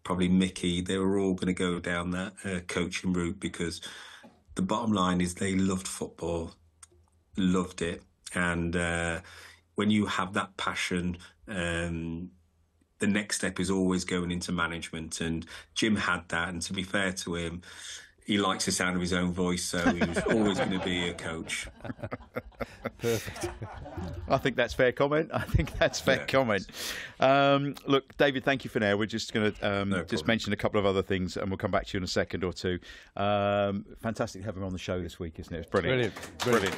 probably Mickey, they were all going to go down that coaching route, because the bottom line is they loved football, loved it. And when you have that passion, the next step is always going into management. And Jim had that. And to be fair to him, he likes the sound of his own voice, so he was always going to be a coach. Perfect. I think that's fair comment. Comment. Look, David, thank you for now. We're just going to just mention a couple of other things, and we'll come back to you in a second or two. Fantastic to have him on the show this week, isn't it? It's brilliant. Brilliant.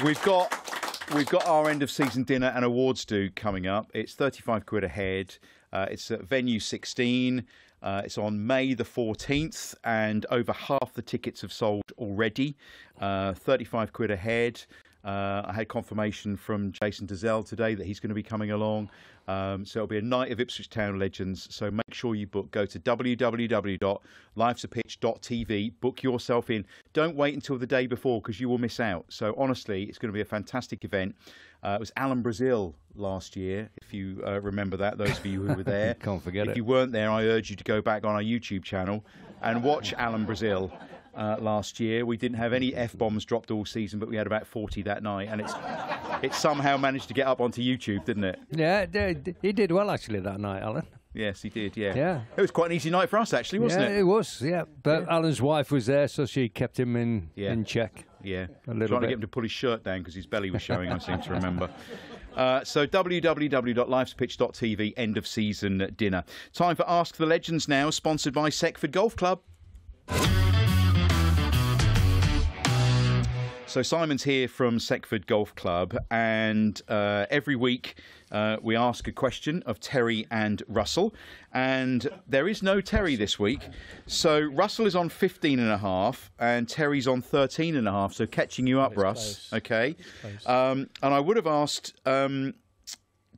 We've got our end of season dinner and awards do coming up. It's £35 a head. It's at Venue 16. It's on May the 14th, and over half the tickets have sold already. £35 a head. I had confirmation from Jason Dezell today that he's going to be coming along. So it'll be a night of Ipswich Town legends. So make sure you book. Go to www.lifesapitch.tv. Book yourself in. Don't wait until the day before, because you will miss out. So honestly, it's going to be a fantastic event. It was Alan Brazil last year, if you remember that, those of you who were there. Can't forget it. If you weren't there, I urge you to go back on our YouTube channel and watch Alan Brazil. Last year we didn't have any F-bombs dropped all season, but we had about 40 that night, and it somehow managed to get up onto YouTube, didn't it? Yeah, he did well actually that night, Alan. Yes, he did, yeah. Yeah. It was quite an easy night for us, actually, wasn't it? Yeah, it was, yeah. But Alan's wife was there, so she kept him in check. Yeah, a little trying bit. to get him to pull his shirt down because his belly was showing, I seem to remember. So www.lifespitch.tv, end of season dinner. Time for Ask the Legends now, sponsored by Seckford Golf Club. So Simon's here from Seckford Golf Club, and every week we ask a question of Terry and Russell, and there is no Terry this week. So Russell is on 15.5 and Terry's on 13.5, so catching you up, Russ. Close. Okay. And I would have asked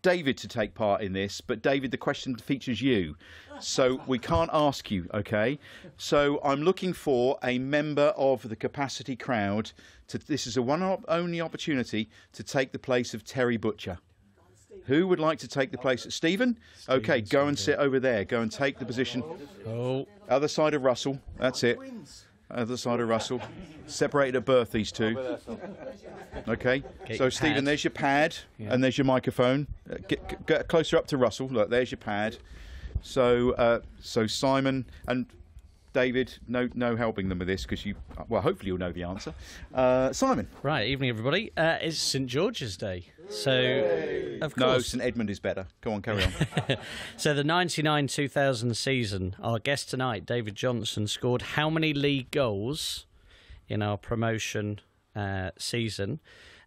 David to take part in this, but David, the question features you, so we can't ask you, okay? So I'm looking for a member of the capacity crowd. This is a only opportunity to take the place of Terry Butcher. Who would like to take the place of Stephen? Okay, go and sit over there. Go and take the position. Oh. Other side of Russell. That's it. Other side of Russell. Separated at birth, these two. Okay. So, Stephen, there's your pad, and there's your microphone. Get closer up to Russell. Look, there's your pad. So, Simon and David, no helping them with this, because hopefully you'll know the answer. Simon. Right, evening everybody. It's St George's Day, so of course. No, St Edmund is better. Go on, carry on. So the 99-2000 season, our guest tonight, David Johnson, scored how many league goals in our promotion season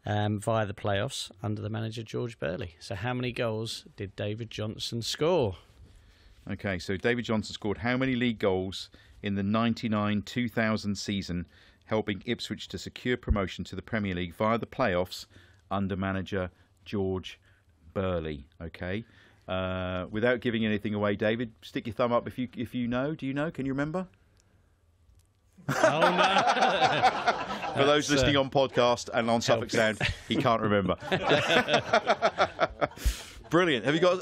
via the playoffs under the manager George Burley? So how many goals did David Johnson score? Okay, so David Johnson scored how many league goals in the 99-2000 season, helping Ipswich to secure promotion to the Premier League via the playoffs under manager George Burley? Okay. Without giving anything away, David, stick your thumb up if you know. Do you know? Can you remember? Oh, no. For those listening on podcast and on Suffolk Sound, he can't remember. Brilliant. Have you got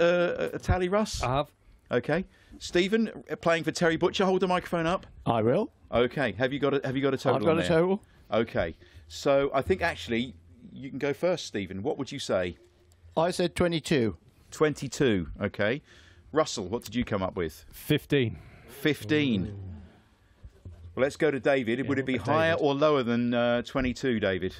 a tally, Russ? I have. Okay. Stephen, playing for Terry Butcher, hold the microphone up. I will. Okay. Have you got a total? I've got a total. Okay. So I think actually you can go first, Stephen. What would you say? I said 22. 22. Okay. Russell, what did you come up with? 15. 15. Well, let's go to David. Would it be higher or lower than 22, David?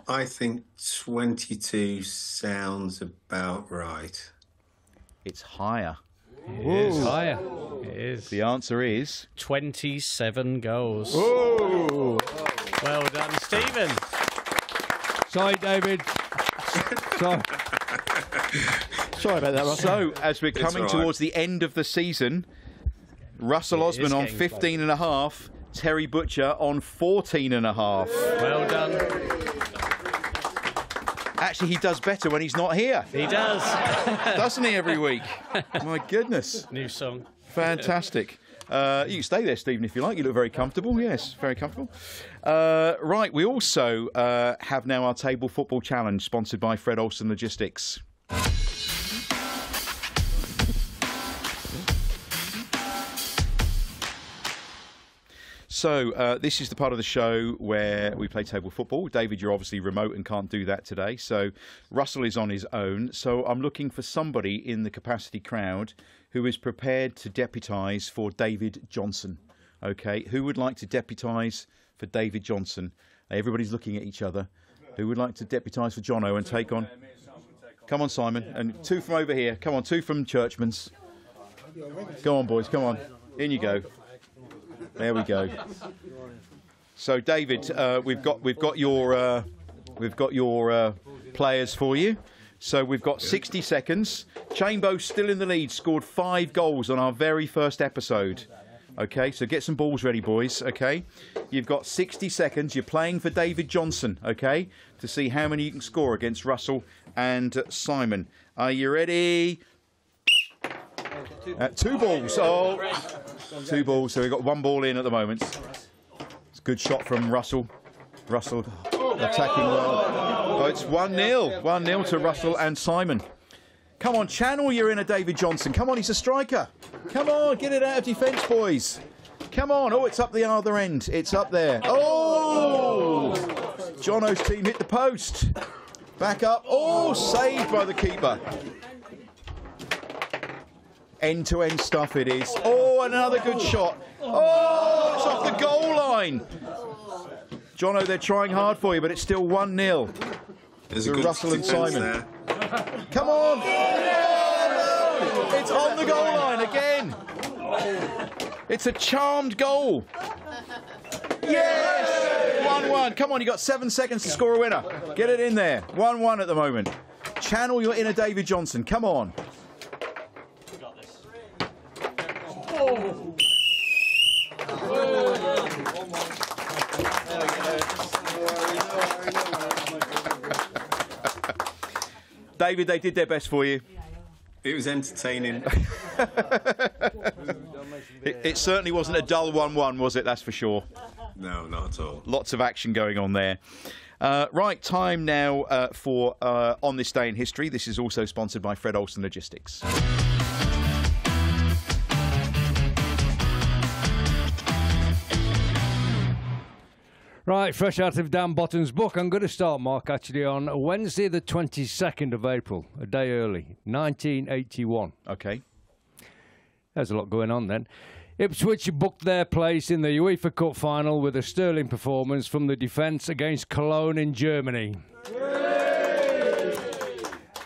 I think 22 sounds about right. It's higher. It is higher. It is. The answer is 27 goals. Whoa! Well done, Stephen. Sorry, David. Sorry. Sorry about that, Russell. So, as we're coming all right. towards the end of the season, Russell Osman on getting 15.5, Terry Butcher on 14.5. Well done. Actually, he does better when he's not here, He does. doesn't he, every week? My goodness. New song. Fantastic. You can stay there, Stephen, if you like. You look very comfortable. Yes, very comfortable. Right, we also have now our Table Football Challenge, sponsored by Fred Olsen Logistics. So this is the part of the show where we play table football. David, you're obviously remote and can't do that today. So Russell is on his own. So I'm looking for somebody in the capacity crowd who is prepared to deputise for David Johnson. Okay, who would like to deputise for David Johnson? Everybody's looking at each other. Who would like to deputise for Jono and take on? Come on, Simon. And 2 from over here. Come on, 2 from Churchman's. Go on, boys. Come on. In you go. There we go. So, David, we've got your players for you. So we've got 60 seconds. Chambo's still in the lead. Scored 5 goals on our very first episode. Okay, so get some balls ready, boys. Okay, you've got 60 seconds. You're playing for David Johnson. Okay, to see how many you can score against Russell and Simon. Are you ready? 2 balls. Oh, 2 balls. So we've got 1 ball in at the moment. It's a good shot from Russell. Russell attacking well. Oh, it's 1-0. 1-0 to Russell and Simon. Come on, channel your inner David Johnson. Come on, he's a striker. Come on, get it out of defence, boys. Come on. Oh, it's up the other end. It's up there. Oh! Jono's team hit the post. Back up. Oh, saved by the keeper. End-to-end stuff it is. Oh, another good shot. Oh, it's off the goal line. Jono, they're trying hard for you, but it's still 1-0. There's to a good Russell and defence Simon. there. Come on. It's on the goal line again. It's a charmed goal. Yes! 1-1. Come on, you've got 7 seconds to score a winner. Get it in there. 1-1 at the moment. Channel your inner David Johnson. Come on. David, they did their best for you. It was entertaining. It certainly wasn't a dull 1-1, was it? That's for sure. No, not at all. Lots of action going on there. Right, time now for On This Day in History. This is also sponsored by Fred Olsen Logistics. Right, fresh out of Dan Botton's book. I'm going to start, Mark, actually, on Wednesday the 22nd of April, a day early, 1981. Okay. There's a lot going on then. Ipswich booked their place in the UEFA Cup final with a sterling performance from the defence against Cologne in Germany.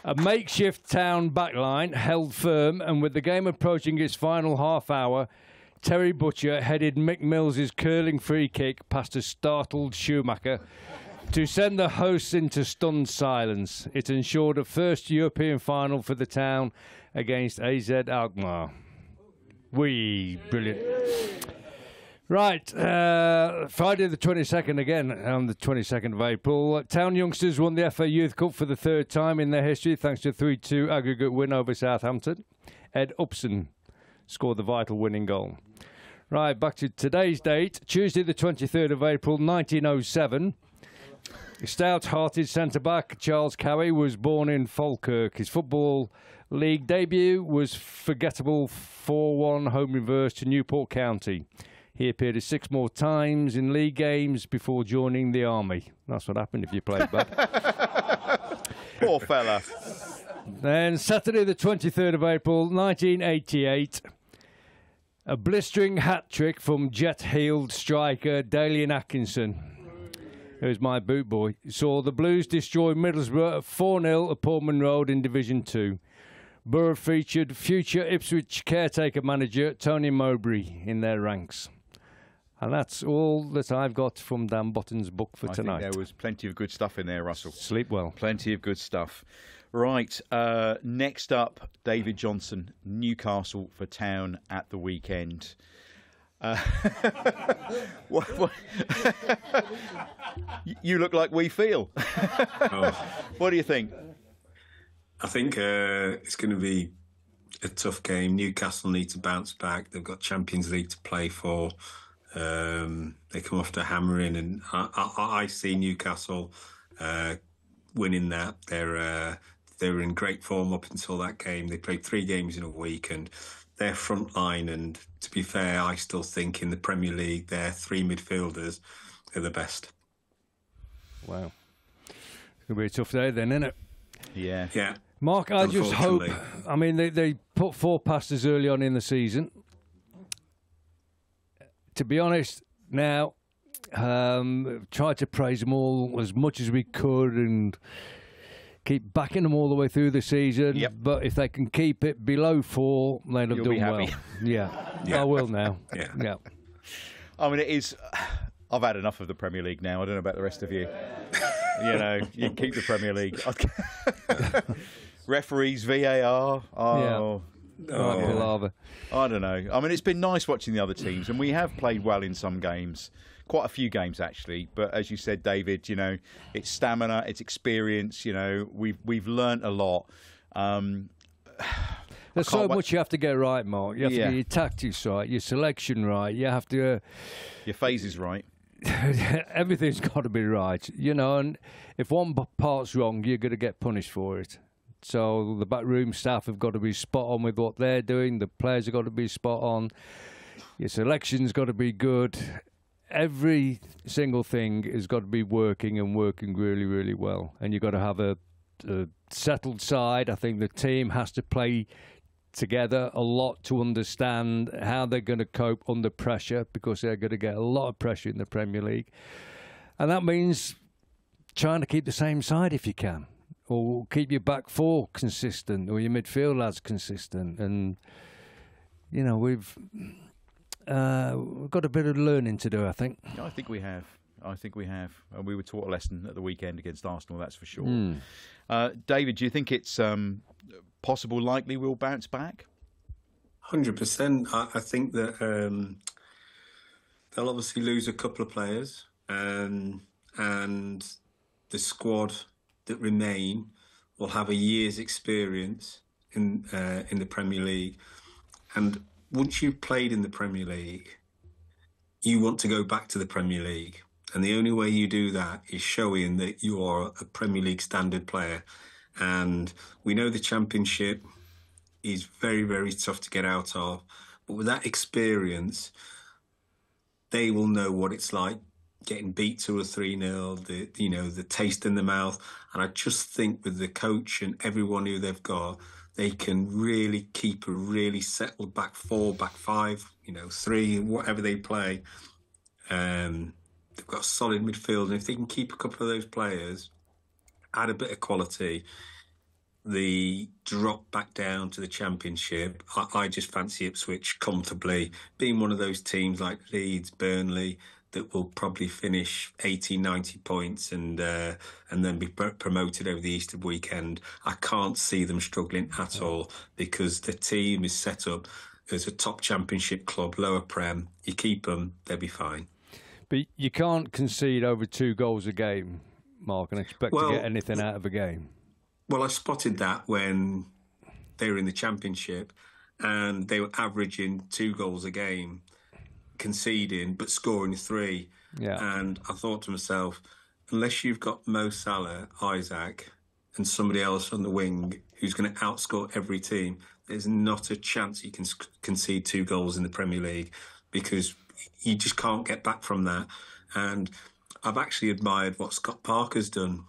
A makeshift town backline held firm, and with the game approaching its final half hour, Terry Butcher headed Mick Mills's curling free kick past a startled Schumacher to send the hosts into stunned silence. It ensured a first European final for the town against AZ Alkmaar. Brilliant. Right, Friday the 22nd again, on the 22nd of April. Town youngsters won the FA Youth Cup for the 3rd time in their history thanks to a 3-2 aggregate win over Southampton. Ed Upson scored the vital winning goal. Right, back to today's date, Tuesday the 23rd of April 1907. Stout-hearted centre-back Charles Cowie was born in Falkirk. His Football League debut was forgettable 4-1 home reverse to Newport County. He appeared 6 more times in league games before joining the army. That's what happened if you played bad. Poor fella. Then Saturday the 23rd of April 1988, a blistering hat-trick from jet-heeled striker Dalian Atkinson, who was my boot boy, saw the Blues destroy Middlesbrough 4-0 at Portman Road in Division 2. Borough featured future Ipswich caretaker manager Tony Mowbray in their ranks. And that's all that I've got from Dan Botton's book for tonight. I think there was plenty of good stuff in there, Russell. Sleep well. Plenty of good stuff. Right, next up, David Johnson, Newcastle for Town at the weekend. What? You look like we feel. What do you think? I think it's going to be a tough game. Newcastle need to bounce back. They've got Champions League to play for. They come off to hammering, and I see Newcastle winning that. They were in great form up until that game. They played 3 games in a week, and their front line, and to be fair, I still think in the Premier League, their 3 midfielders are the best. Wow. It's going to be a tough day then, isn't it? Yeah. Yeah. Mark, I just hope, I mean, they put 4 past us early on in the season. To be honest, now, tried to praise them all as much as we could and keep backing them all the way through the season. Yep. But if they can keep it below 4, they'll have done well. Yeah. I will now. Yeah. I mean, it is. I've had enough of the Premier League now. I don't know about the rest of you. You know, you can keep the Premier League. Referees, VAR. Oh. Palaver. I don't know. I mean, it's been nice watching the other teams, and we have played well in some games. Quite a few games, actually. But as you said, David, you know, it's stamina, it's experience. You know, we've learnt a lot. There's so much you have to get right, Mark. You have to get your tactics right, your selection right. You have to... your phases right. Everything's got to be right, you know, and if one part's wrong, you're going to get punished for it. So the backroom staff have got to be spot on with what they're doing. The players have got to be spot on. Your selection's got to be good. Every single thing has got to be working and working really, really well. And you've got to have a settled side. I think the team has to play together a lot to understand how they're going to cope under pressure, because they're going to get a lot of pressure in the Premier League. And that means trying to keep the same side if you can, or keep your back 4 consistent, or your midfield lads consistent. And, you know, we've got a bit of learning to do, I think. I think we have. And we were taught a lesson at the weekend against Arsenal, that's for sure. David, do you think it's possible, likely we'll bounce back? 100%. I think that they'll obviously lose a couple of players, and the squad that remain will have a year's experience in the Premier League. And once you've played in the Premier League, you want to go back to the Premier League. And the only way you do that is showing that you are a Premier League standard player. And we know the Championship is very, very tough to get out of. But with that experience, they will know what it's like getting beat 2 or 3-0, the taste in the mouth. And I just think with the coach and everyone who they've got, they can really keep a really settled back 4, back 5, 3, whatever they play. They've got a solid midfield, and if they can keep a couple of those players, add a bit of quality, the drop back down to the Championship, I just fancy Ipswich comfortably, being one of those teams like Leeds, Burnley, that will probably finish 80, 90 points and then be promoted over the Easter weekend. I can't see them struggling at all, because the team is set up as a top Championship club, lower Prem. You keep them, they'll be fine. But you can't concede over 2 goals a game, Mark, and expect to get anything out of a game. Well, I spotted that when they were in the Championship, and they were averaging 2 goals a game, conceding but scoring 3. Yeah. And I thought to myself, unless you've got Mo Salah, Isaac, and somebody else on the wing who's going to outscore every team, there's not a chance you can concede 2 goals in the Premier League, because you just can't get back from that. And I've actually admired what Scott Parker's done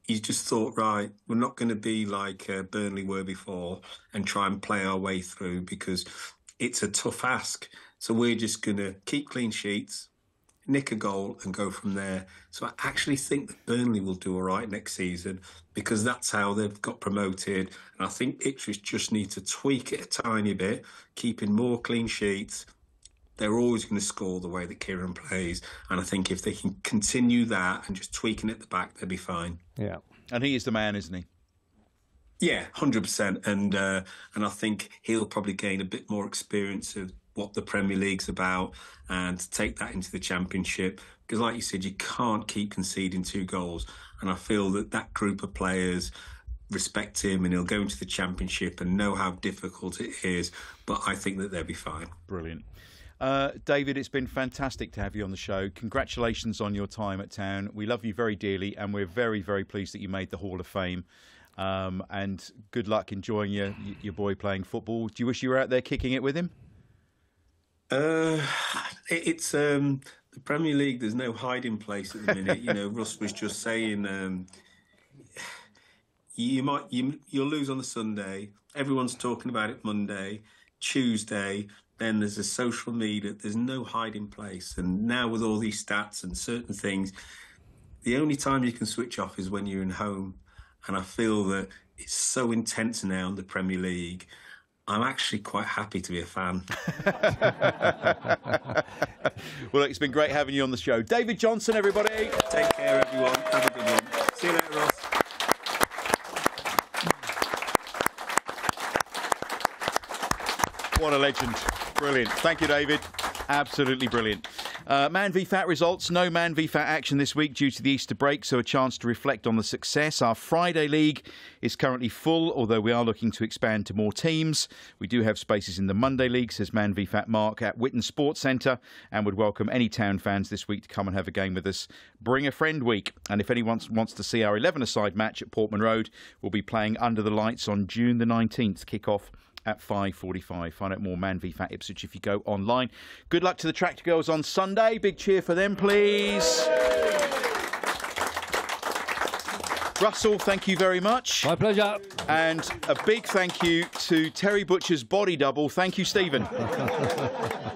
he's just thought, right, we're not going to be like Burnley were before and try and play our way through, because it's a tough ask. So we're just going to keep clean sheets, nick a goal and go from there. So I actually think that Burnley will do all right next season, because that's how they've got promoted. And I think Ipswich just need to tweak it a tiny bit, keeping more clean sheets. They're always going to score the way that Kieran plays. And I think if they can continue that and just tweaking at the back, they'll be fine. Yeah. And he is the man, isn't he? Yeah, 100%. And I think he'll probably gain a bit more experience of what the Premier League's about and take that into the Championship. Because like you said, you can't keep conceding 2 goals. And I feel that that group of players respect him, and he'll go into the Championship and know how difficult it is. But I think that they'll be fine. Brilliant. David, it's been fantastic to have you on the show. Congratulations on your time at Town. We love you very dearly, and we're very, very pleased that you made the Hall of Fame. And good luck enjoying your boy playing football. Do you wish you were out there kicking it with him? It's the Premier League. There's no hiding place at the minute. You know, Russ was just saying you'll lose on the Sunday. Everyone's talking about it Monday, Tuesday. Then there's a social media. There's no hiding place. And now with all these stats and certain things, the only time you can switch off is when you're in home. And I feel that it's so intense now in the Premier League. I'm actually quite happy to be a fan. Well, look, it's been great having you on the show. David Johnson, everybody. Take care, everyone. Have a good one. See you later, Ross. What a legend. Brilliant. Thank you, David. Absolutely brilliant. Man v Fat results. No Man v Fat action this week due to the Easter break, so a chance to reflect on the success. Our Friday league is currently full, although we are looking to expand to more teams. We do have spaces in the Monday league, says Man v Fat Mark at Witton Sports Centre, and would welcome any Town fans this week to come and have a game with us. Bring a friend week. And if anyone wants to see our 11-a-side match at Portman Road, we'll be playing under the lights on June the 19th. Kick-off at 5:45. Find out more Man v Fat Ipswich if you go online. Good luck to the Tractor Girls on Sunday. Big cheer for them, please. Russell, thank you very much. My pleasure. And a big thank you to Terry Butcher's body double. Thank you, Stephen.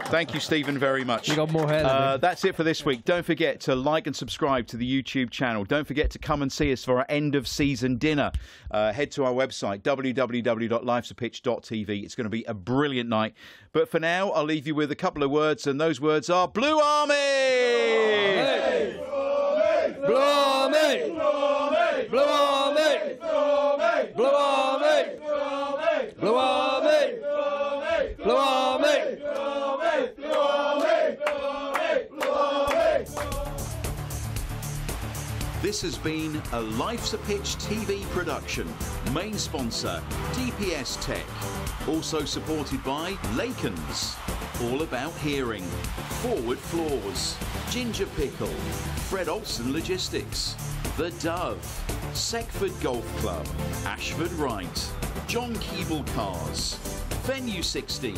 Thank you, Stephen, very much. You got more hair than me. That's it for this week. Don't forget to like and subscribe to the YouTube channel. Don't forget to come and see us for our end-of-season dinner. Head to our website, www.lifesapitch.tv. It's going to be a brilliant night. But for now, I'll leave you with a couple of words, and those words are Blue Army! Blue Army! Blue Army! Blue Army! Blue Army! Blue Army! This has been a Life's a Pitch TV production. Main sponsor, DPS Tech. Also supported by Lakens, all about hearing. Forward Floors, Ginger Pickle, Fred Olsen Logistics, The Dove, Seckford Golf Club, Ashford Wright, John Keeble Cars, Venue 16,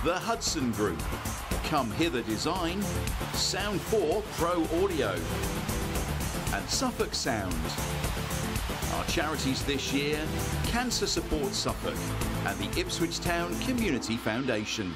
The Hudson Group, Come Hither Design, Sound 4 Pro Audio, and Suffolk Sound. Our charities this year, Cancer Support Suffolk and the Ipswich Town Community Foundation.